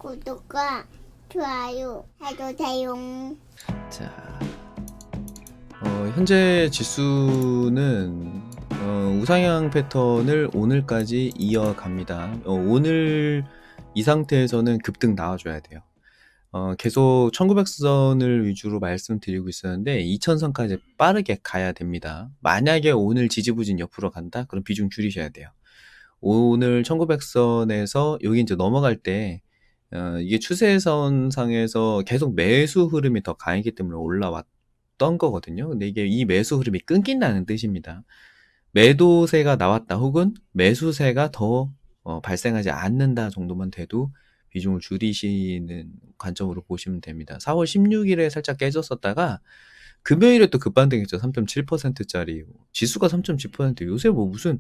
구독과 좋아요 해주세요. 자, 현재 지수는 우상향 패턴을 오늘까지 이어갑니다. 오늘 이 상태에서는 급등 나와줘야 돼요. 계속 1900선을 위주로 말씀드리고 있었는데 2000선까지 빠르게 가야 됩니다. 만약에 오늘 지지부진 옆으로 간다? 그럼 비중 줄이셔야 돼요. 오늘 1900선에서 여기 이제 넘어갈 때 이게 추세선상에서 계속 매수 흐름이 더 강했기 때문에 올라왔던 거거든요. 근데 이게 이 매수 흐름이 끊긴다는 뜻입니다. 매도세가 나왔다 혹은 매수세가 더 발생하지 않는다 정도만 돼도 비중을 줄이시는 관점으로 보시면 됩니다. 4월 16일에 살짝 깨졌었다가 금요일에 또 급반등했죠. 3.7%짜리 지수가 3.7%. 요새 뭐 무슨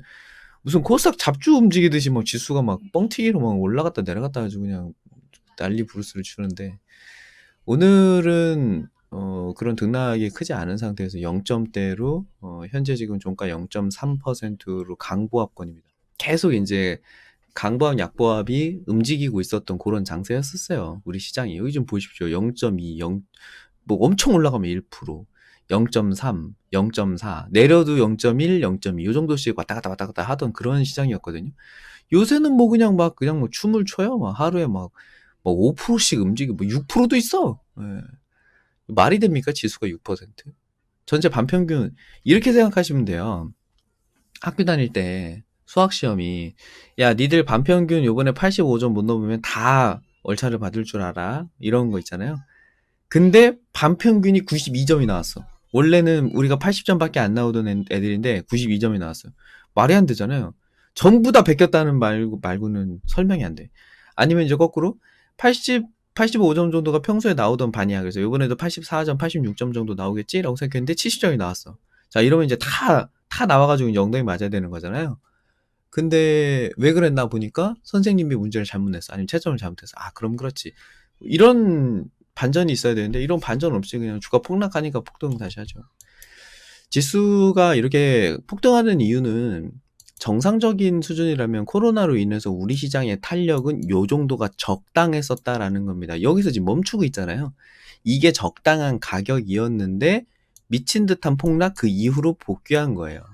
코스닥 잡주 움직이듯이 막 지수가 막 뻥튀기로 막 올라갔다 내려갔다 가지고 그냥 난리 부르스를 추는데, 오늘은 그런 등락이 크지 않은 상태에서 0점대로 현재 지금 종가 0.3%로 강보합권입니다. 계속 이제 강보합 약보합이 움직이고 있었던 그런 장세였었어요. 우리 시장이. 여기 좀 보십시오. 0.2, 뭐 엄청 올라가면 1%, 0.3, 0.4, 내려도 0.1, 0.2, 요 정도씩 왔다 갔다 하던 그런 시장이었거든요. 요새는 뭐 그냥 뭐 춤을 춰요. 막 하루에 막 5%씩 움직이고, 뭐 6%도 있어. 예. 말이 됩니까? 지수가 6%. 전체 반평균, 이렇게 생각하시면 돼요. 학교 다닐 때 수학 시험이, 야, 니들 반평균 요번에 85점 못 넘으면 다 얼차를 받을 줄 알아. 이런 거 있잖아요. 근데 반평균이 92점이 나왔어. 원래는 우리가 80점밖에 안 나오던 애들인데 92점이 나왔어요. 말이 안 되잖아요. 전부 다 베꼈다는 말고는 설명이 안 돼. 아니면 이제 거꾸로 85점 정도가 평소에 나오던 반이야. 그래서 이번에도 84점, 86점 정도 나오겠지라고 생각했는데 70점이 나왔어. 자, 이러면 이제 다 나와가지고 이제 엉덩이 맞아야 되는 거잖아요. 근데 왜 그랬나 보니까 선생님이 문제를 잘못 냈어. 아니면 채점을 잘못했어. 아, 그럼 그렇지. 이런 반전이 있어야 되는데 이런 반전 없이 그냥 주가 폭락하니까 폭등 다시 하죠. 지수가 이렇게 폭등하는 이유는 정상적인 수준이라면 코로나로 인해서 우리 시장의 탄력은 요 정도가 적당했었다라는 겁니다. 여기서 지금 멈추고 있잖아요. 이게 적당한 가격이었는데 미친 듯한 폭락 그 이후로 복귀한 거예요.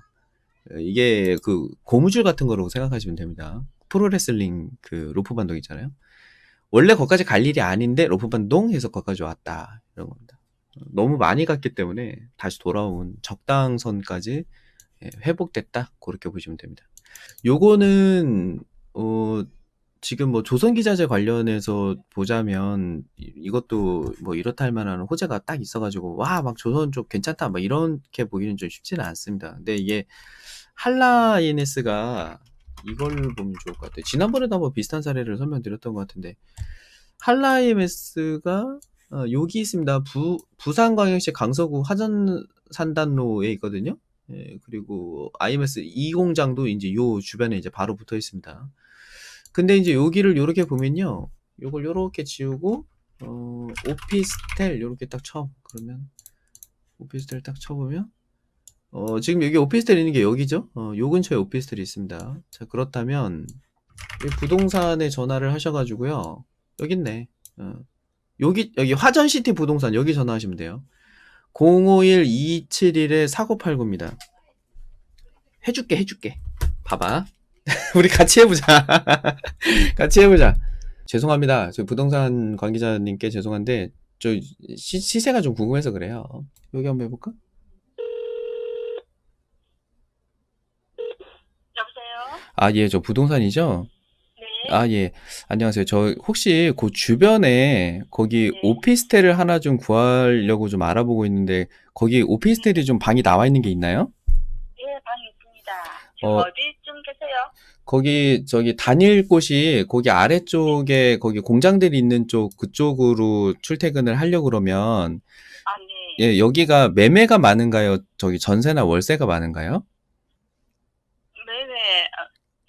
이게 그 고무줄 같은 거라고 생각하시면 됩니다. 프로레슬링 그 로프 반동 있잖아요. 원래 거기까지 갈 일이 아닌데 로프 반동 해서 거기까지 왔다, 이런 겁니다. 너무 많이 갔기 때문에 다시 돌아온 적당선까지 회복됐다, 그렇게 보시면 됩니다. 요거는 지금 뭐 조선기자재 관련해서 보자면 이것도 뭐 이렇다 할 만한 호재가 딱 있어가지고 와 막 조선 쪽 괜찮다 막 이렇게 보기는 좀 쉽지는 않습니다. 근데 이게 한라INS가 이걸 보면 좋을 것 같아요. 지난번에도 한번 비슷한 사례를 설명드렸던 것 같은데, 한라INS가 여기 있습니다. 부산광역시 강서구 화전산단로에 있거든요. 예, 그리고 IMS 2공장도 이제 요 주변에 이제 바로 붙어 있습니다. 근데 이제 여기를 요렇게 보면요, 요걸 요렇게 지우고 오피스텔 요렇게 딱 쳐. 그러면 오피스텔 딱 쳐보면 지금 여기 오피스텔 있는 게 여기죠? 요 근처에 오피스텔이 있습니다. 자, 그렇다면 이 부동산에 전화를 하셔가지고요. 여기 있네. 여기 화전시티 부동산 여기 전화하시면 돼요. 051-271-4989입니다. 해줄게. 봐봐. 우리 같이 해보자. 같이 해보자. 죄송합니다. 저 부동산 관계자님께 죄송한데 저 시세가 좀 궁금해서 그래요. 여기 한번 해볼까? 여보세요? 아, 예, 저 부동산이죠? 네. 아, 예. 안녕하세요. 저 혹시 그 주변에 거기 네. 오피스텔을 하나 좀 구하려고 좀 알아보고 있는데 거기 오피스텔이 좀 방이 나와 있는 게 있나요? 예, 방이 있습니다. 지금 어, 어디쯤 계세요? 거기 저기 다닐 곳이 거기 아래쪽에 거기 공장들이 있는 쪽 그쪽으로 출퇴근을 하려고 그러면, 아, 네. 예, 여기가 매매가 많은가요? 저기 전세나 월세가 많은가요? 매매,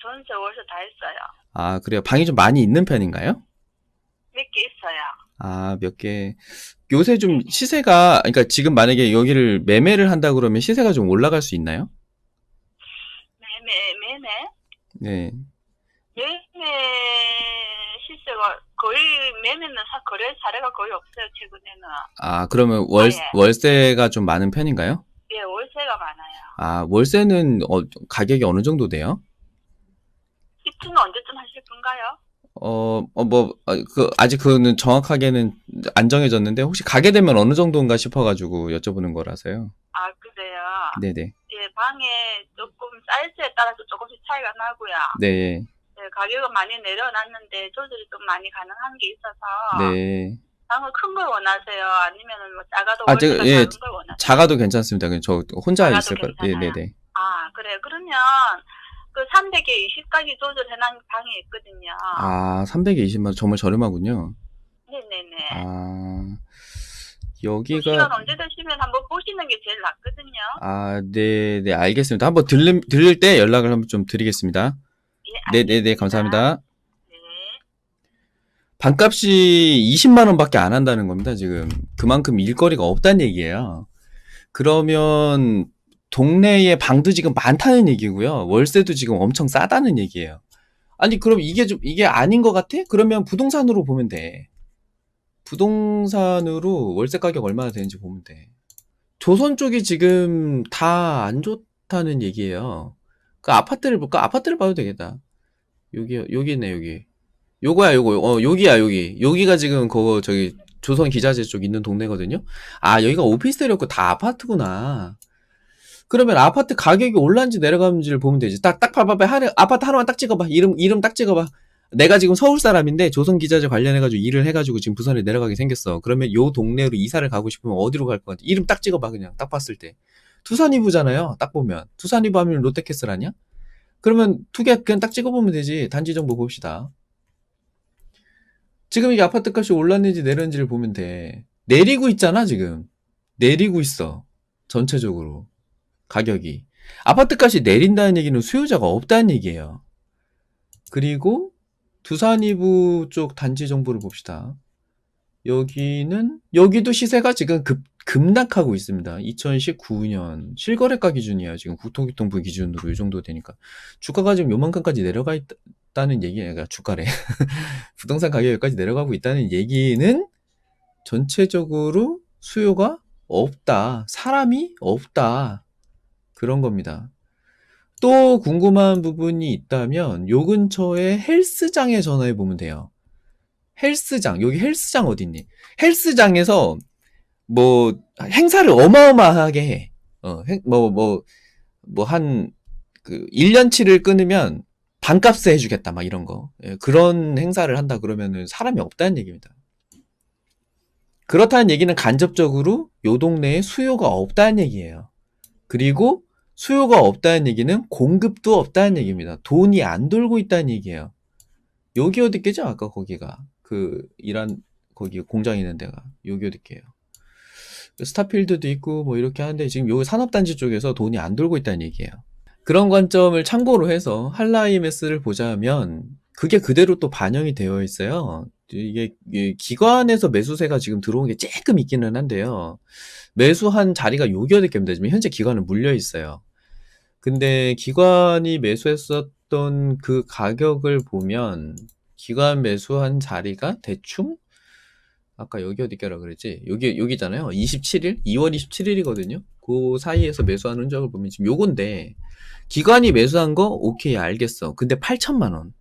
전세, 월세 다 있어요. 아, 그래요. 방이 좀 많이 있는 편인가요? 몇 개 있어요. 아, 몇 개. 요새 좀 시세가, 그러니까 지금 만약에 여기를 매매를 한다 그러면 시세가 좀 올라갈 수 있나요? 매매? 네. 매매 시세 월세가 거의 매매는 거래 사례가 거의 없어요, 최근에는. 아, 그러면 예. 월세가 좀 많은 편인가요? 예, 월세가 많아요. 아, 월세는 가격이 어느 정도 돼요? 입주는 언제쯤 하실 건가요? 아직 그거는 정확하게는 안 정해졌는데, 혹시 가게 되면 어느 정도인가 싶어가지고 여쭤보는 거라서요. 아, 그래요. 네네. 예, 방에 조금 사이즈에 따라서 조금씩 차이가 나고요. 네. 예, 가격은 많이 내려놨는데 조절이 좀 많이 가능한 게 있어서 네. 방을 큰 걸 원하세요? 아니면은 뭐 작아도 아, 월세가 예, 작은 걸 원하세요? 작아도 괜찮습니다. 그냥 저 혼자 작아도 있을 거예요. 괜찮아요? 네네네. 아, 그래요. 그러면 그 300에 20까지 조절해놓은 방이 있거든요. 아, 300에 20만 원 정말 저렴하군요. 네네네. 아, 시간 여기가, 언제 되시면 한번 보시는 게 제일 낫거든요. 아, 네네, 알겠습니다. 한번 들릴 때 연락을 한번 좀 드리겠습니다. 예, 네네네, 알겠습니다. 감사합니다. 네. 반값이 20만 원밖에 안 한다는 겁니다, 지금. 그만큼 일거리가 없다는 얘기예요. 그러면 동네에 방도 지금 많다는 얘기고요. 월세도 지금 엄청 싸다는 얘기예요. 아니, 그럼 이게 아닌 것 같아? 그러면 부동산으로 보면 돼. 부동산으로 월세 가격 얼마나 되는지 보면 돼. 조선 쪽이 지금 다 안 좋다는 얘기예요. 그 아파트를 볼까? 아파트를 봐도 되겠다. 여기 있네, 여기. 요거야, 요거. 여기야, 여기. 여기가 지금 저기 조선 기자재 쪽 있는 동네거든요. 아, 여기가 오피스텔이었고 다 아파트구나. 그러면 아파트 가격이 올랐는지 내려가는지를 보면 되지. 딱 봐봐. 아파트 하나만 딱 찍어봐. 이름 딱 찍어봐. 내가 지금 서울 사람인데 조선 기자재 관련해가지고 일을 해가지고 지금 부산에 내려가게 생겼어. 그러면 요 동네로 이사를 가고 싶으면 어디로 갈 것 같아? 이름 딱 찍어봐, 그냥. 딱 봤을 때. 투산이부잖아요. 딱 보면. 투산이부 하면 롯데캐슬 아니야? 그러면 그냥 딱 찍어보면 되지. 단지 정보 봅시다. 지금 이게 아파트 값이 올랐는지 내렸는지를 보면 돼. 내리고 있잖아, 지금. 내리고 있어. 전체적으로. 가격이. 아파트 값이 내린다는 얘기는 수요자가 없다는 얘기예요. 그리고 두산이부 쪽 단지 정보를 봅시다. 여기도 시세가 지금 급락하고 있습니다. 2019년 실거래가 기준이에요. 지금 국토교통부 기준으로 이 정도 되니까. 주가가 지금 요만큼까지 내려가 있다는 얘기가 주가래. 부동산 가격이 여기까지 내려가고 있다는 얘기는 전체적으로 수요가 없다. 사람이 없다. 그런 겁니다. 또 궁금한 부분이 있다면 요 근처에 헬스장에 전화해 보면 돼요. 헬스장, 여기 헬스장 어디 있니? 헬스장에서 뭐 행사를 어마어마하게 해. 한 1년치를 끊으면 반값에 해주겠다, 막 이런 거. 예, 그런 행사를 한다 그러면은 사람이 없다는 얘기입니다. 그렇다는 얘기는 간접적으로 요 동네에 수요가 없다는 얘기예요. 그리고 수요가 없다는 얘기는 공급도 없다는 얘기입니다. 돈이 안 돌고 있다는 얘기예요. 여기 어디겠죠? 아까 거기가 거기 공장 있는 데가 여기 어디게요? 스타필드도 있고 뭐 이렇게 하는데 지금 여기 산업단지 쪽에서 돈이 안 돌고 있다는 얘기예요. 그런 관점을 참고로 해서 한라이메스를 보자면 그게 그대로 또 반영이 되어 있어요. 이게 기관에서 매수세가 지금 들어온 게 조금 있기는 한데요. 매수한 자리가 여기 어디 겠습니다. 지금 현재 기관은 물려 있어요. 근데 기관이 매수했었던 그 가격을 보면 기관 매수한 자리가 대충 아까 여기 어디게라 그랬지? 여기잖아요. 27일? 2월 27일이거든요. 그 사이에서 매수한 흔적을 보면 지금 요건데 기관이 매수한 거 오케이 알겠어. 근데 8천만 원.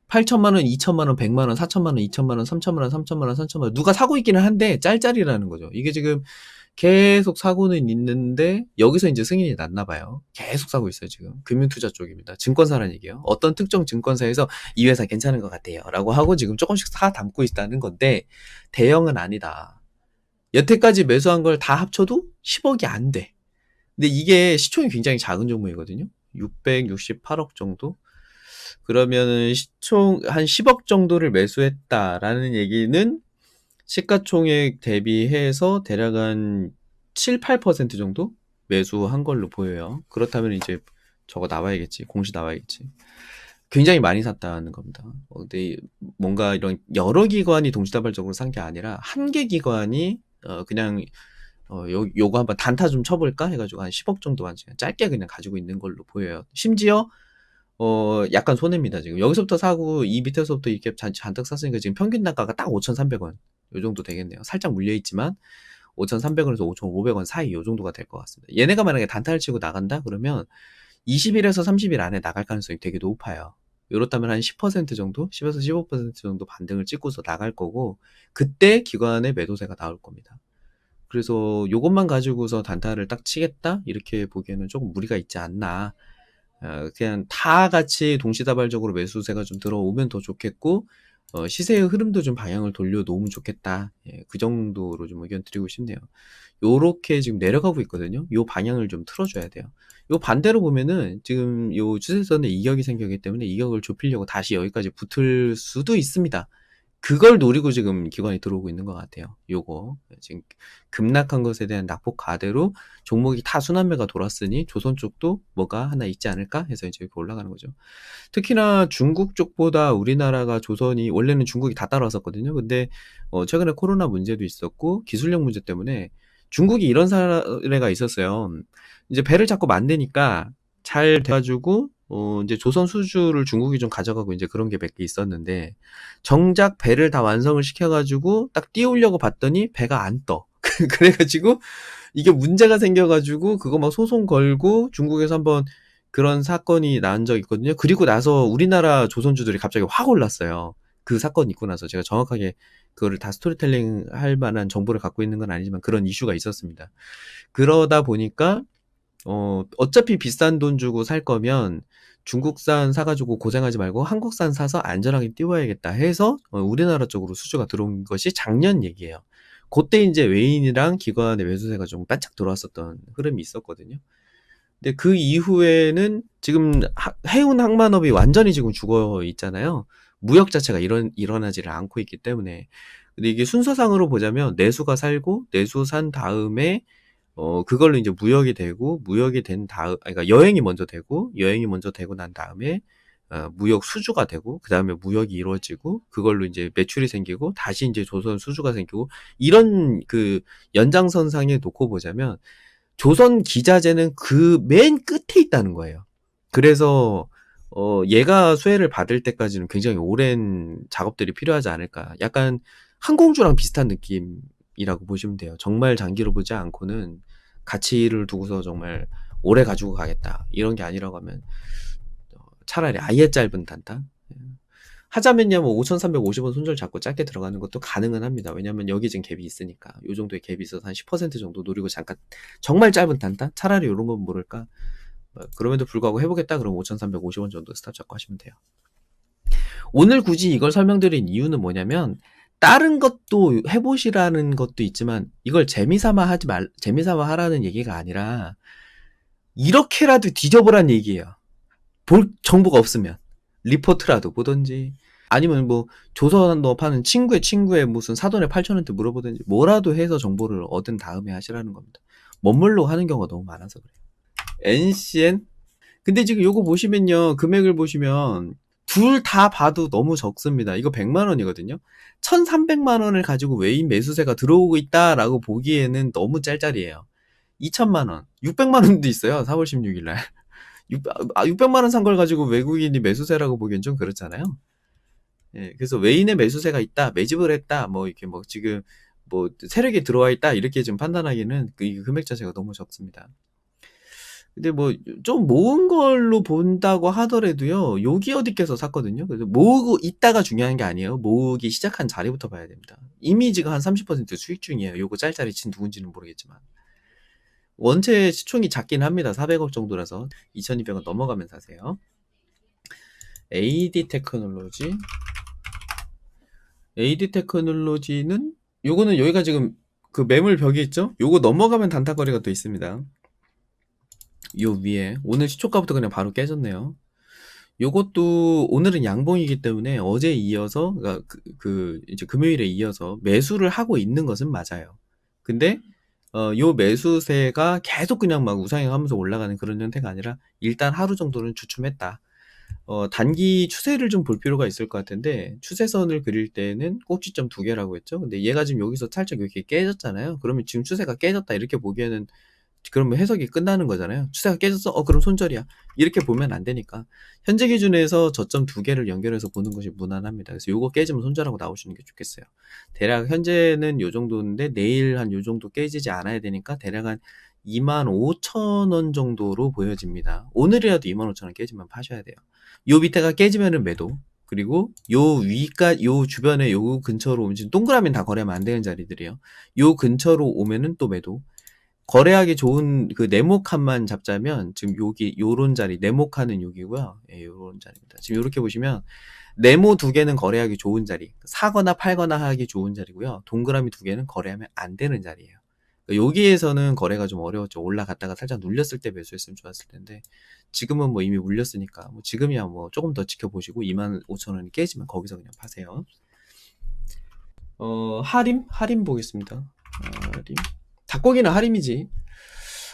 8천만 원, 2천만 원, 100만 원, 4천만 원, 2천만 원, 3천만 원, 3천만 원, 3천만 원. 누가 사고 있기는 한데 짤짤이라는 거죠. 이게 지금 계속 사고는 있는데 여기서 이제 승인이 났나 봐요. 계속 사고 있어요, 지금. 금융투자 쪽입니다. 증권사라는 얘기예요. 어떤 특정 증권사에서 이 회사 괜찮은 것 같아요. 라고 하고 지금 조금씩 사 담고 있다는 건데 대형은 아니다. 여태까지 매수한 걸 다 합쳐도 10억이 안 돼. 근데 이게 시총이 굉장히 작은 종목이거든요. 668억 정도? 그러면은 시총 한 10억 정도를 매수했다라는 얘기는 시가총액 대비해서 대략 한 7, 8% 정도 매수한 걸로 보여요. 그렇다면 이제 저거 나와야겠지. 공시 나와야겠지. 굉장히 많이 샀다는 겁니다. 근데 뭔가 이런 여러 기관이 동시다발적으로 산 게 아니라 한 개 기관이 그냥 요거 한번 단타 좀 쳐볼까 해가지고 한 10억 정도만 짧게 그냥 가지고 있는 걸로 보여요. 심지어 약간 손해입니다, 지금. 여기서부터 사고, 이 밑에서부터 이렇게 잔뜩 샀으니까 지금 평균 단가가 딱 5,300원. 요 정도 되겠네요. 살짝 물려있지만, 5,300원에서 5,500원 사이 요 정도가 될 것 같습니다. 얘네가 만약에 단타를 치고 나간다? 그러면 20일에서 30일 안에 나갈 가능성이 되게 높아요. 이렇다면 한 10% 정도? 10에서 15% 정도 반등을 찍고서 나갈 거고, 그때 기관의 매도세가 나올 겁니다. 그래서 요것만 가지고서 단타를 딱 치겠다? 이렇게 보기에는 조금 무리가 있지 않나. 그냥 다 같이 동시다발적으로 매수세가 좀 들어오면 더 좋겠고, 시세의 흐름도 좀 방향을 돌려놓으면 좋겠다. 예, 그 정도로 좀 의견 드리고 싶네요. 요렇게 지금 내려가고 있거든요. 요 방향을 좀 틀어줘야 돼요. 요 반대로 보면은 지금 요 추세선에 이격이 생겼기 때문에 이격을 좁히려고 다시 여기까지 붙을 수도 있습니다. 그걸 노리고 지금 기관이 들어오고 있는 것 같아요. 요거 지금 급락한 것에 대한 낙폭 가대로 종목이 다 순환매가 돌았으니 조선 쪽도 뭐가 하나 있지 않을까 해서 이제 이렇게 올라가는 거죠. 특히나 중국 쪽보다 우리나라가 조선이 원래는 중국이 다 따라왔었거든요. 근데 최근에 코로나 문제도 있었고 기술력 문제 때문에 중국이 이런 사례가 있었어요. 이제 배를 자꾸 만드니까 잘 돼가지고 이제 조선 수주를 중국이 좀 가져가고 이제 그런 게 몇 개 있었는데 정작 배를 다 완성을 시켜가지고 딱 띄우려고 봤더니 배가 안 떠. 그래가지고 이게 문제가 생겨가지고 그거 막 소송 걸고 중국에서 한번 그런 사건이 난 적 있거든요. 그리고 나서 우리나라 조선주들이 갑자기 확 올랐어요. 그 사건 있고 나서 제가 정확하게 그거를 다 스토리텔링 할 만한 정보를 갖고 있는 건 아니지만 그런 이슈가 있었습니다. 그러다 보니까 어차피 비싼 돈 주고 살 거면 중국산 사가지고 고생하지 말고 한국산 사서 안전하게 띄워야겠다 해서 우리나라 쪽으로 수주가 들어온 것이 작년 얘기예요. 그때 이제 외인이랑 기관의 매수세가 좀 바짝 들어왔었던 흐름이 있었거든요. 근데 그 이후에는 지금 해운 항만업이 완전히 지금 죽어 있잖아요. 무역 자체가 일어나지를 않고 있기 때문에. 근데 이게 순서상으로 보자면 내수가 살고 내수 산 다음에 그걸로 이제 무역이 되고 무역이 된 다음 그러니까 여행이 먼저 되고 여행이 먼저 되고 난 다음에 무역 수주가 되고 그다음에 무역이 이루어지고 그걸로 이제 매출이 생기고 다시 이제 조선 수주가 생기고 이런 그 연장선상에 놓고 보자면 조선 기자재는 그 맨 끝에 있다는 거예요. 그래서 얘가 수혜를 받을 때까지는 굉장히 오랜 작업들이 필요하지 않을까. 약간 항공주랑 비슷한 느낌이라고 보시면 돼요. 정말 장기로 보지 않고는 가치를 두고서 정말 오래 가지고 가겠다. 이런 게 아니라고 하면 차라리 아예 짧은 단타. 하자면요, 뭐 5,350원 손절 잡고 짧게 들어가는 것도 가능은 합니다. 왜냐면 여기 지금 갭이 있으니까. 요 정도의 갭이 있어서 한 10% 정도 노리고 잠깐 정말 짧은 단타? 차라리 요런 건 모를까? 그럼에도 불구하고 해보겠다 그럼 5,350원 정도 스탑 잡고 하시면 돼요. 오늘 굳이 이걸 설명드린 이유는 뭐냐면 다른 것도 해보시라는 것도 있지만 이걸 재미삼아 하라는 얘기가 아니라 이렇게라도 뒤져보란 얘기예요. 볼 정보가 없으면 리포트라도 보든지 아니면 뭐 조선업 하는 친구의 무슨 사돈의 8,000원대 물어보든지 뭐라도 해서 정보를 얻은 다음에 하시라는 겁니다. 멋물로 하는 경우가 너무 많아서 그래요. NCN? 근데 지금 요거 보시면요, 금액을 보시면 둘 다 봐도 너무 적습니다. 이거 100만 원이거든요. 1,300만 원을 가지고 외인 매수세가 들어오고 있다라고 보기에는 너무 짤짤이에요. 2천만 원, 600만 원도 있어요. 4월 16일 날. 600만 원 산 걸 가지고 외국인이 매수세라고 보기엔 좀 그렇잖아요. 예, 그래서 외인의 매수세가 있다, 매집을 했다, 뭐 이렇게 뭐 지금 뭐 세력이 들어와 있다 이렇게 좀 판단하기는 그 금액 자체가 너무 적습니다. 근데 뭐 좀 모은 걸로 본다고 하더라도요, 여기 어디께서 샀거든요. 그래서 모으고 있다가 중요한 게 아니에요. 모으기 시작한 자리부터 봐야 됩니다. 이미 지금 한 30% 수익 중이에요. 요거 짤짤이 친 누군지는 모르겠지만. 원체 시총이 작긴 합니다. 400억 정도라서 2200원 넘어가면 사세요. AD 테크놀로지는 요거는 여기가 지금 그 매물 벽이 있죠? 요거 넘어가면 단타거리가 또 있습니다. 요 위에 오늘 시초가부터 그냥 바로 깨졌네요. 요것도 오늘은 양봉이기 때문에 어제 이어서 그러니까 이제 금요일에 이어서 매수를 하고 있는 것은 맞아요. 근데 요 매수세가 계속 그냥 막 우상향하면서 올라가는 그런 형태가 아니라 일단 하루 정도는 주춤했다. 단기 추세를 좀 볼 필요가 있을 것 같은데 추세선을 그릴 때는 꼭지점 2개라고 했죠. 근데 얘가 지금 여기서 살짝 이렇게 깨졌잖아요. 그러면 지금 추세가 깨졌다 이렇게 보기에는 그러면 해석이 끝나는 거잖아요. 추세가 깨졌어? 그럼 손절이야. 이렇게 보면 안 되니까. 현재 기준에서 저점 두 개를 연결해서 보는 것이 무난합니다. 그래서 요거 깨지면 손절하고 나오시는 게 좋겠어요. 대략 현재는 요 정도인데 내일 한 요 정도 깨지지 않아야 되니까 대략 한 25,000원 정도로 보여집니다. 오늘이라도 25,000원 깨지면 파셔야 돼요. 요 밑에가 깨지면은 매도. 그리고 요 주변에 요 근처로 오면 지금 동그라미는 다 거래하면 안 되는 자리들이에요. 요 근처로 오면은 또 매도. 거래하기 좋은 그 네모칸만 잡자면 지금 여기 요런 자리 네모칸은 여기고요. 예, 요런 자리입니다. 지금 이렇게 보시면 네모 두 개는 거래하기 좋은 자리, 사거나 팔거나 하기 좋은 자리고요. 동그라미 두 개는 거래하면 안 되는 자리예요. 여기에서는 거래가 좀 어려웠죠. 올라갔다가 살짝 눌렸을 때 매수했으면 좋았을 텐데 지금은 뭐 이미 물렸으니까 뭐 지금이야 뭐 조금 더 지켜보시고 25,000원이 깨지면 거기서 그냥 파세요. 하림 보겠습니다. 하림. 닭고기는 하림이지.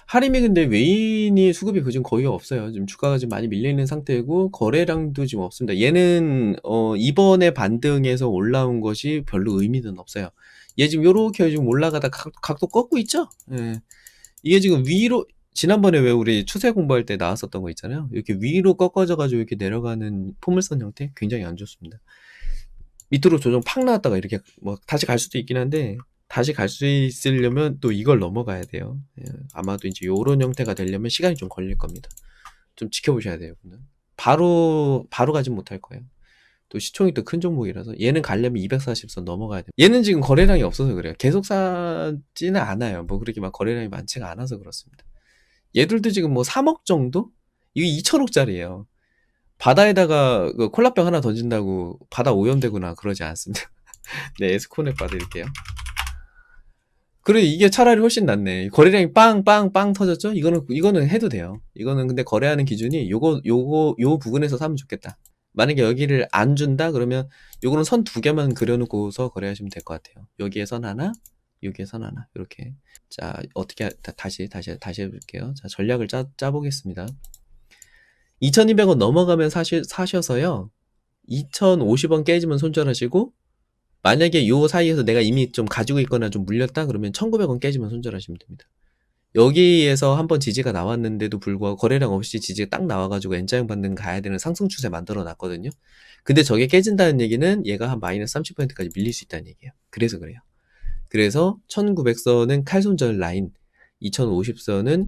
하림이 근데 외인이 수급이 그중 거의 없어요. 지금 주가가 좀 많이 밀려있는 상태고 거래량도 지금 없습니다. 얘는 이번에 반등해서 올라온 것이 별로 의미는 없어요. 얘 지금 요렇게 지금 올라가다 각도 꺾고 있죠? 예. 이게 지금 위로 지난번에 왜 우리 추세 공부할 때 나왔었던 거 있잖아요. 이렇게 위로 꺾어져 가지고 이렇게 내려가는 포물선 형태 굉장히 안 좋습니다. 밑으로 조정 팍 나왔다가 이렇게 뭐 다시 갈 수도 있긴 한데 다시 갈 수 있으려면 또 이걸 넘어가야 돼요. 예, 아마도 이제 요런 형태가 되려면 시간이 좀 걸릴 겁니다. 좀 지켜보셔야 돼요, 분은. 바로 가진 못할 거예요. 또 시총이 또 큰 종목이라서 얘는 가려면 240선 넘어가야 돼요. 얘는 지금 거래량이 없어서 그래요. 계속 사지는 않아요. 뭐 그렇게 막 거래량이 많지가 않아서 그렇습니다. 얘들도 지금 뭐 3억 정도? 이게 2천억짜리예요. 바다에다가 그 콜라병 하나 던진다고 바다 오염되거나 그러지 않습니다. 네, 에스코넥 봐드릴게요. 그래, 이게 차라리 훨씬 낫네. 거래량이 빵 터졌죠? 이거는 해도 돼요. 이거는 근데 거래하는 기준이 요 부근에서 사면 좋겠다. 만약에 여기를 안 준다? 그러면 요거는 선 두 개만 그려놓고서 거래하시면 될 것 같아요. 여기에 선 하나, 여기에 선 하나. 이렇게. 자, 어떻게, 다시 해볼게요. 자, 전략을 짜보겠습니다. 2200원 넘어가면 사셔서요. 2050원 깨지면 손절하시고, 만약에 요 사이에서 내가 이미 좀 가지고 있거나 좀 물렸다? 그러면 1900원 깨지면 손절하시면 됩니다. 여기에서 한번 지지가 나왔는데도 불구하고 거래량 없이 지지가 딱 나와가지고 N자형 반등 가야 되는 상승 추세 만들어 놨거든요. 근데 저게 깨진다는 얘기는 얘가 한 마이너스 30%까지 밀릴 수 있다는 얘기예요. 그래서 그래요. 그래서 1900선은 칼손절 라인, 2050선은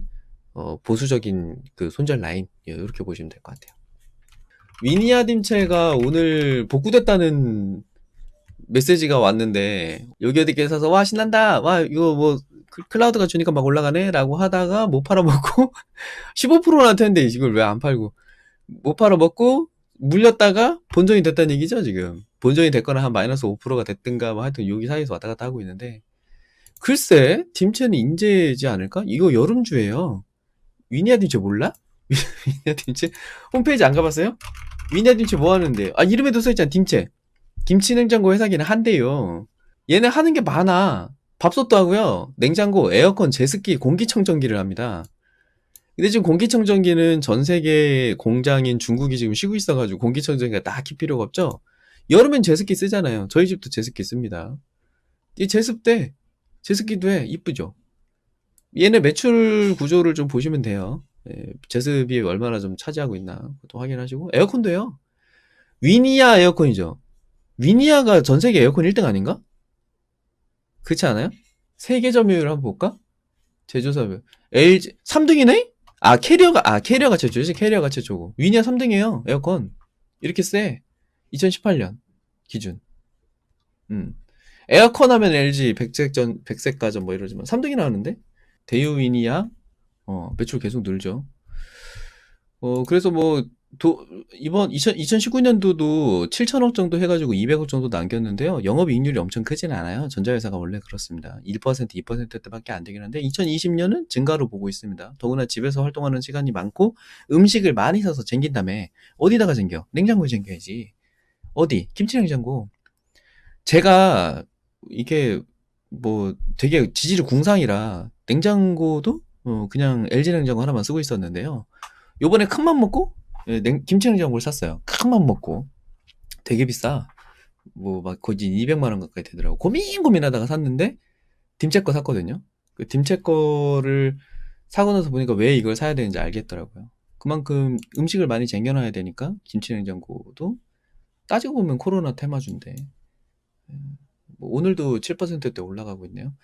보수적인 그 손절 라인, 이렇게 보시면 될 것 같아요. 위니아딤체가 오늘 복구됐다는 메시지가 왔는데 여기 어디께 사서 와 신난다, 와 이거 뭐 클라우드가 주니까 막 올라가네 라고 하다가 못 팔아먹고 15%나 됐는데 이걸 왜 안 팔고 못 팔아먹고 물렸다가 본전이 됐다는 얘기죠. 지금 본전이 됐거나 한 마이너스 5%가 됐든가 뭐 하여튼 여기 사이에서 왔다 갔다 하고 있는데, 글쎄 딤체는 인재지 않을까? 이거 여름주예요. 위니아딤체 몰라? 위니아딤체 홈페이지 안 가봤어요? 위니아딤체 뭐 하는데? 아, 이름에도 써있잖아. 딤체 김치냉장고 회사기는 한대요. 얘는 하는 게 많아. 밥솥도 하고요. 냉장고, 에어컨, 제습기, 공기청정기를 합니다. 근데 지금 공기청정기는 전 세계 공장인 중국이 지금 쉬고 있어가지고 공기청정기가 딱히 필요가 없죠? 여름엔 제습기 쓰잖아요. 저희 집도 제습기 씁니다. 이 제습대, 제습기도 해. 이쁘죠? 얘네 매출 구조를 좀 보시면 돼요. 예, 제습이 얼마나 좀 차지하고 있나 그것도 확인하시고. 에어컨도 해요. 위니아 에어컨이죠. 위니아가 전 세계 에어컨 1등 아닌가? 그렇지 않아요? 세계 점유율 한번 볼까? 제조사별. LG 3등이네? 캐리어가 최초지. 캐리어가 최초고. 위니아 3등이에요. 에어컨. 이렇게 세. 2018년 기준. 에어컨 하면 LG, 백색가전 뭐 이러지만 3등이 나왔는데? 대유 위니아 매출 계속 늘죠. 그래서 뭐 이번 2019년도도 7천억 정도 해가지고 200억 정도 남겼는데요. 영업이익률이 엄청 크진 않아요. 전자회사가 원래 그렇습니다. 1%, 2%대밖에 안 되긴 한데 2020년은 증가로 보고 있습니다. 더구나 집에서 활동하는 시간이 많고 음식을 많이 사서 쟁긴 다음에 어디다가 쟁겨? 냉장고에 쟁겨야지. 어디? 김치냉장고. 제가 이게 뭐 되게 지질이 궁상이라 냉장고도 그냥 LG 냉장고 하나만 쓰고 있었는데요. 요번에 큰맘 먹고 김치냉장고를 샀어요. 큰맘 먹고. 되게 비싸. 뭐 막 거의 200만 원 가까이 되더라고. 고민하다가 샀는데 딤체 거 샀거든요. 그 딤체 거를 사고 나서 보니까 왜 이걸 사야 되는지 알겠더라고요. 그만큼 음식을 많이 쟁여놔야 되니까 김치냉장고도 따지고 보면 코로나 테마주인데 뭐 오늘도 7%대 올라가고 있네요.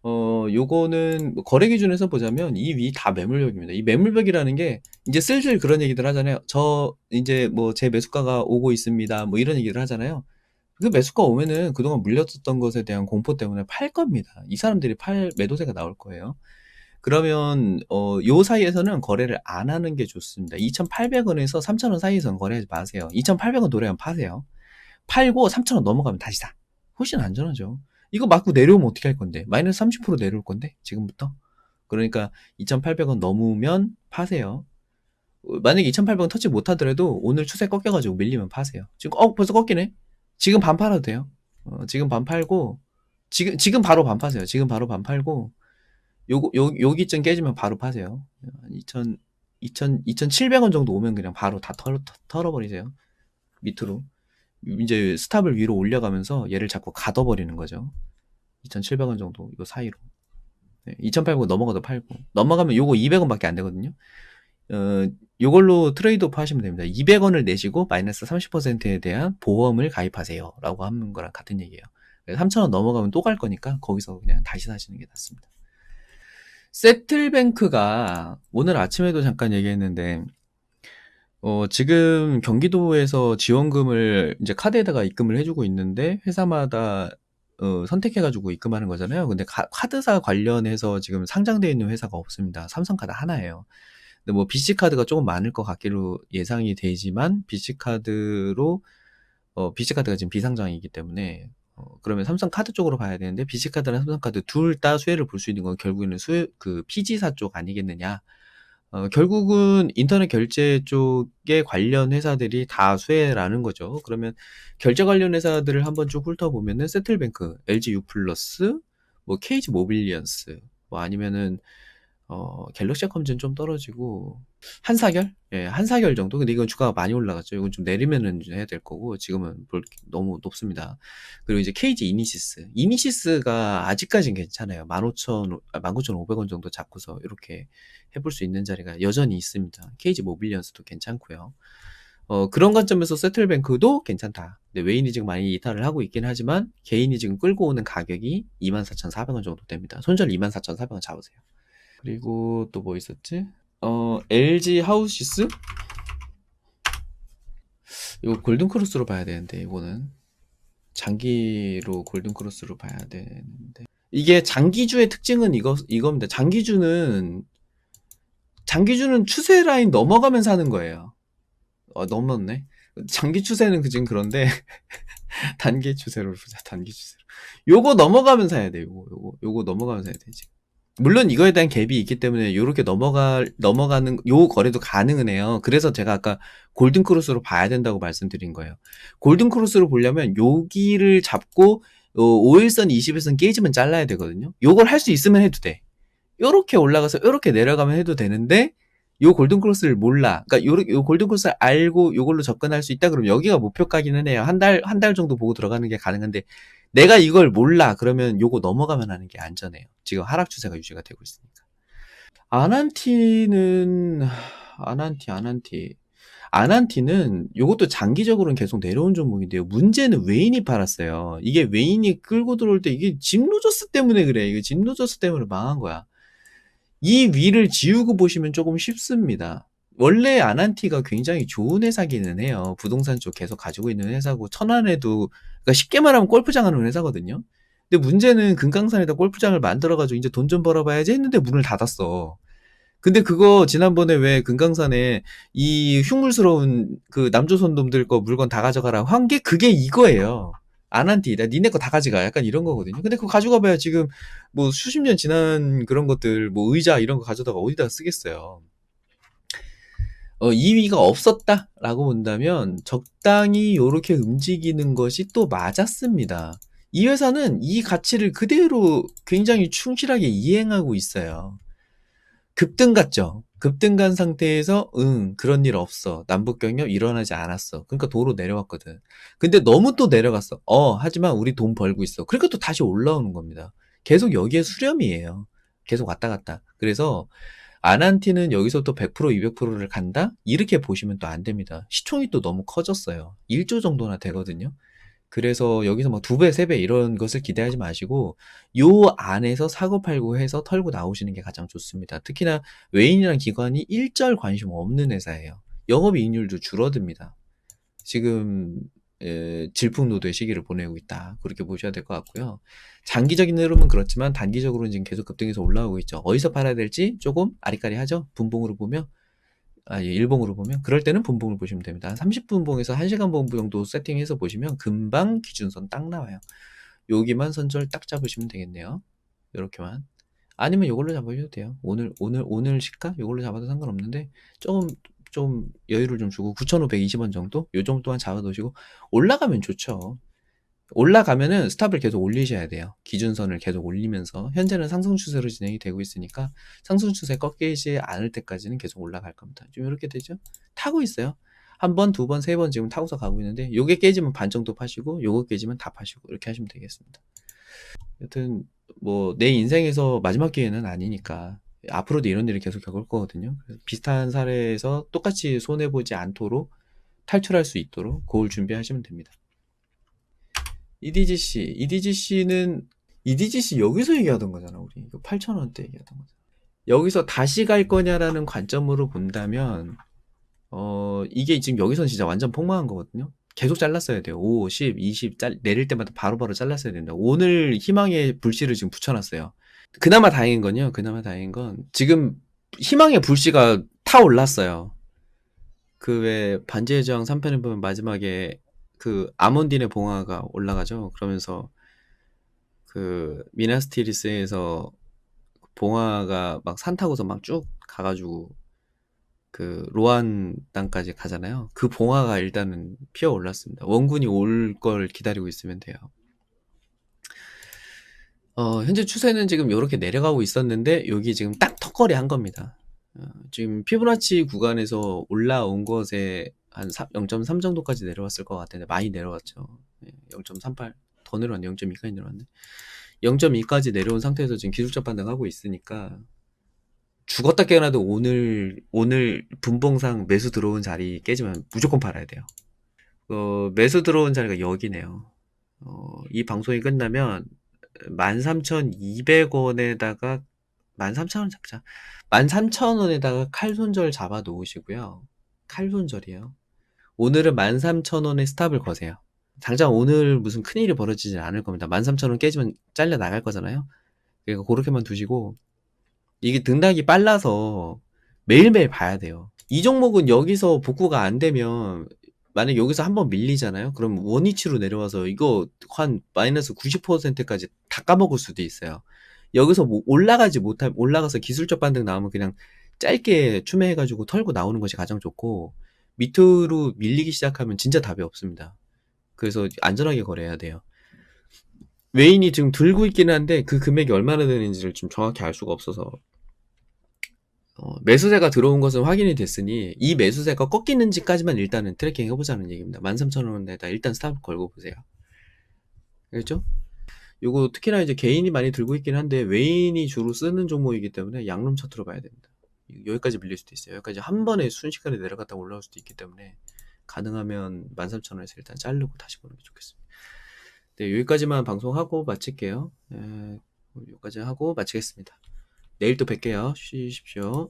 요거는 뭐 거래 기준에서 보자면 이 위 다 매물벽입니다. 이 매물벽이라는 게 이제 슬슬 그런 얘기들 하잖아요. 저 이제 뭐 제 매수가가 오고 있습니다. 뭐 이런 얘기를 하잖아요. 그 매수가 오면은 그동안 물렸었던 것에 대한 공포 때문에 팔 겁니다. 이 사람들이 매도세가 나올 거예요. 그러면 요 사이에서는 거래를 안 하는 게 좋습니다. 2,800원에서 3,000원 사이에서는 거래하지 마세요. 2,800원 도래하면 파세요. 팔고 3,000원 넘어가면 다시 사. 훨씬 안전하죠. 이거 맞고 내려오면 어떻게 할 건데? 마이너스 30% 내려올 건데 지금부터. 그러니까 2,800원 넘으면 파세요. 만약에 2,800원 터치 못하더라도 오늘 추세 꺾여가지고 밀리면 파세요. 지금 벌써 꺾이네. 지금 반 팔아도 돼요. 지금 반 팔고 지금 바로 반 파세요. 지금 바로 반 팔고 여기쯤 깨지면 바로 파세요. 2,700원 정도 오면 그냥 바로 다 털어버리세요. 밑으로. 이제 스탑을 위로 올려가면서 얘를 자꾸 가둬버리는 거죠. 2,700원 정도 요 사이로. 2,800원 넘어가도 팔고. 넘어가면 요거 200원밖에 안 되거든요. 요걸로 트레이드오프 하시면 됩니다. 200원을 내시고 마이너스 30%에 대한 보험을 가입하세요. 라고 하는 거랑 같은 얘기예요. 3,000원 넘어가면 또 갈 거니까 거기서 그냥 다시 사시는 게 낫습니다. 세틀뱅크가 오늘 아침에도 잠깐 얘기했는데 지금 경기도에서 지원금을 이제 카드에다가 입금을 해주고 있는데 회사마다 선택해가지고 입금하는 거잖아요. 근데 카드사 관련해서 지금 상장되어 있는 회사가 없습니다. 삼성카드 하나예요. 근데 뭐 BC카드가 조금 많을 것 같기로 예상이 되지만 BC카드가 지금 비상장이기 때문에 그러면 삼성카드 쪽으로 봐야 되는데 BC카드랑 삼성카드 둘 다 수혜를 볼 수 있는 건 결국에는 PG사 쪽 아니겠느냐. 결국은 인터넷 결제 쪽에 관련 회사들이 다 수혜라는 거죠. 그러면 결제 관련 회사들을 한번 쭉 훑어보면은 세틀뱅크, LG U+, 뭐 KG 모빌리언스, 뭐 아니면은 갤럭시컴즈는 좀 떨어지고 한사결? 예, 한사결 정도. 근데 이건 주가가 많이 올라갔죠. 이건 좀 내리면은 해야 될 거고 지금은 너무 높습니다. 그리고 이제 KG 이니시스가 아직까지는 괜찮아요. 19,500원 정도 잡고서 이렇게 해볼 수 있는 자리가 여전히 있습니다. KG 모빌리언스도 괜찮고요. 그런 관점에서 세틀뱅크도 괜찮다. 근데 외인이 지금 많이 이탈을 하고 있긴 하지만 개인이 지금 끌고 오는 가격이 24,400원 정도 됩니다. 손절 24,400원 잡으세요. 그리고 또 뭐 있었지? LG 하우시스? 이거 골든크로스로 봐야 되는데, 이거는. 장기로 골든크로스로 봐야 되는데. 이게 장기주의 특징은 이겁니다. 장기주는 추세 라인 넘어가면서 하는 거예요. 넘었네. 장기 추세는 지금 그런데, 단기 추세로 보자, 단기 추세로. 요거 넘어가면서 해야 돼, 요거 넘어가면서 해야 되지. 물론 이거에 대한 갭이 있기 때문에 요렇게 넘어가는 요 거래도 가능은 해요. 그래서 제가 아까 골든크로스로 봐야 된다고 말씀드린 거예요. 골든크로스로 보려면 여기를 잡고 5일선 20일선 깨지면 잘라야 되거든요. 요걸 할 수 있으면 해도 돼. 요렇게 올라가서 요렇게 내려가면 해도 되는데 요 골든크로스를 몰라. 그러니까 요 골든크로스를 알고 요걸로 접근할 수 있다 그러면 여기가 목표가기는 해요. 한 달 정도 보고 들어가는 게 가능한데 내가 이걸 몰라. 그러면 요거 넘어가면 하는 게 안전해요. 지금 하락 추세가 유지가 되고 있으니까. 아난티는 요것도 장기적으로는 계속 내려온 종목인데요. 문제는 외인이 팔았어요. 이게 외인이 끌고 들어올 때 이게 짐로저스 때문에 그래. 이게 짐로저스 때문에 망한 거야. 이 위를 지우고 보시면 조금 쉽습니다. 원래 아난티가 굉장히 좋은 회사기는 해요. 부동산 쪽 계속 가지고 있는 회사고 천안에도 그러니까 쉽게 말하면 골프장 하는 회사거든요. 근데 문제는 금강산에다 골프장을 만들어가지고 이제 돈 좀 벌어봐야지 했는데 문을 닫았어. 근데 그거 지난번에 왜 금강산에 이 흉물스러운 그 남조선 놈들 거 물건 다 가져가라 한 게 그게 이거예요. 아난티, 니네 거 다 가져가. 약간 이런 거거든요. 근데 그거 가져가봐야 지금 뭐 수십 년 지난 그런 것들 뭐 의자 이런 거 가져다가 어디다가 쓰겠어요. 2위가 없었다라고 본다면 적당히 요렇게 움직이는 것이 또 맞았습니다. 이 회사는 이 가치를 그대로 굉장히 충실하게 이행하고 있어요. 급등 갔죠. 급등 간 상태에서 그런 일 없어. 남북경협 일어나지 않았어. 그러니까 도로 내려왔거든. 근데 너무 또 내려갔어. 하지만 우리 돈 벌고 있어. 그러니까 또 다시 올라오는 겁니다. 계속 여기에 수렴이에요. 계속 왔다 갔다. 그래서 아난티는 여기서 또 100%, 200%를 간다? 이렇게 보시면 또 안 됩니다. 시총이 또 너무 커졌어요. 1조 정도나 되거든요. 그래서 여기서 막 2배, 3배 이런 것을 기대하지 마시고 요 안에서 사고 팔고 해서 털고 나오시는 게 가장 좋습니다. 특히나 웨인이라는 기관이 일절 관심 없는 회사예요. 영업이익률도 줄어듭니다. 지금 질풍노도의 시기를 보내고 있다. 그렇게 보셔야 될 것 같고요. 장기적인 흐름은 그렇지만 단기적으로는 지금 계속 급등해서 올라오고 있죠. 어디서 팔아야 될지 조금 아리까리하죠. 분봉으로 보면 일봉으로 보면 그럴 때는 분봉을 보시면 됩니다. 한 30분봉에서 1시간 봉 정도 세팅해서 보시면 금방 기준선 딱 나와요. 여기만 선절 딱 잡으시면 되겠네요. 이렇게만. 아니면 이걸로 잡으셔도 돼요. 오늘 시가 이걸로 잡아도 상관없는데 좀 여유를 좀 주고 9,520원 정도? 요 정도만 잡아두시고 올라가면 좋죠. 올라가면은 스탑을 계속 올리셔야 돼요. 기준선을 계속 올리면서 현재는 상승 추세로 진행이 되고 있으니까 상승 추세 꺾이지 않을 때까지는 계속 올라갈 겁니다. 좀 이렇게 되죠. 타고 있어요. 한 번, 두 번, 세 번 지금 타고서 가고 있는데 요게 깨지면 반 정도 파시고 요거 깨지면 다 파시고 이렇게 하시면 되겠습니다. 여튼 뭐 내 인생에서 마지막 기회는 아니니까 앞으로도 이런 일을 계속 겪을 거거든요. 그래서 비슷한 사례에서 똑같이 손해보지 않도록 탈출할 수 있도록 그걸 준비하시면 됩니다. EDGC 여기서 얘기하던 거잖아, 우리. 이거 8,000원대 얘기하던 거잖아. 여기서 다시 갈 거냐라는 관점으로 본다면, 이게 지금 여기서는 진짜 완전 폭망한 거거든요. 계속 잘랐어야 돼요. 5, 10, 20 내릴 때마다 바로바로 잘랐어야 된다. 오늘 희망의 불씨를 지금 붙여놨어요. 그나마 다행인 건, 지금 희망의 불씨가 타올랐어요. 그 왜 반지의 제왕 3편에 보면 마지막에 그 아몬딘의 봉화가 올라가죠. 그러면서 그 미나스티리스에서 봉화가 막 산 타고서 막 쭉 가가지고 그 로안 땅까지 가잖아요. 그 봉화가 일단은 피어 올랐습니다. 원군이 올 걸 기다리고 있으면 돼요. 현재 추세는 지금 이렇게 내려가고 있었는데 여기 지금 딱 턱걸이 한 겁니다. 지금 피보나치 구간에서 올라온 것에 한 0.3 정도까지 내려왔을 것 같은데 많이 내려왔죠. 0.38 더 내려왔네. 0.2까지 내려왔네. 0.2까지 내려온 상태에서 지금 기술적 반등하고 있으니까 죽었다 깨어나도 오늘 분봉상 매수 들어온 자리 깨지면 무조건 팔아야 돼요. 매수 들어온 자리가 여기네요. 이 방송이 끝나면 13,200원에다가 13,000원 잡자. 13,000원에다가 칼손절 잡아 놓으시고요. 칼손절이에요. 오늘은 13,000원에 스탑을 거세요. 당장 오늘 무슨 큰일이 벌어지진 않을 겁니다. 13,000원 깨지면 잘려 나갈 거잖아요. 그러니까 그렇게만 두시고 이게 등락이 빨라서 매일매일 봐야 돼요. 이 종목은 여기서 복구가 안 되면 만약 여기서 한번 밀리잖아요. 그럼 원위치로 내려와서 이거 한 마이너스 90%까지 다 까먹을 수도 있어요. 여기서 뭐 올라가서 기술적 반등 나오면 그냥 짧게 추매해가지고 털고 나오는 것이 가장 좋고 밑으로 밀리기 시작하면 진짜 답이 없습니다. 그래서 안전하게 거래해야 돼요. 웨인이 지금 들고 있기는 한데 그 금액이 얼마나 되는지를 좀 정확히 알 수가 없어서 매수세가 들어온 것은 확인이 됐으니 이 매수세가 꺾이는지까지만 일단은 트래킹 해보자는 얘기입니다. 13,000원에다 일단 스탑 걸고 보세요. 알겠죠? 요거 특히나 이제 개인이 많이 들고 있긴 한데 웨인이 주로 쓰는 종목이기 때문에 양놈 차트로 봐야 됩니다. 여기까지 밀릴 수도 있어요. 여기까지 한 번에 순식간에 내려갔다 올라올 수도 있기 때문에 가능하면 13,000원에서 일단 자르고 다시 보는 게 좋겠습니다. 네, 여기까지만 방송하고 마칠게요. 여기까지 하고 마치겠습니다. 내일 또 뵐게요. 쉬십시오.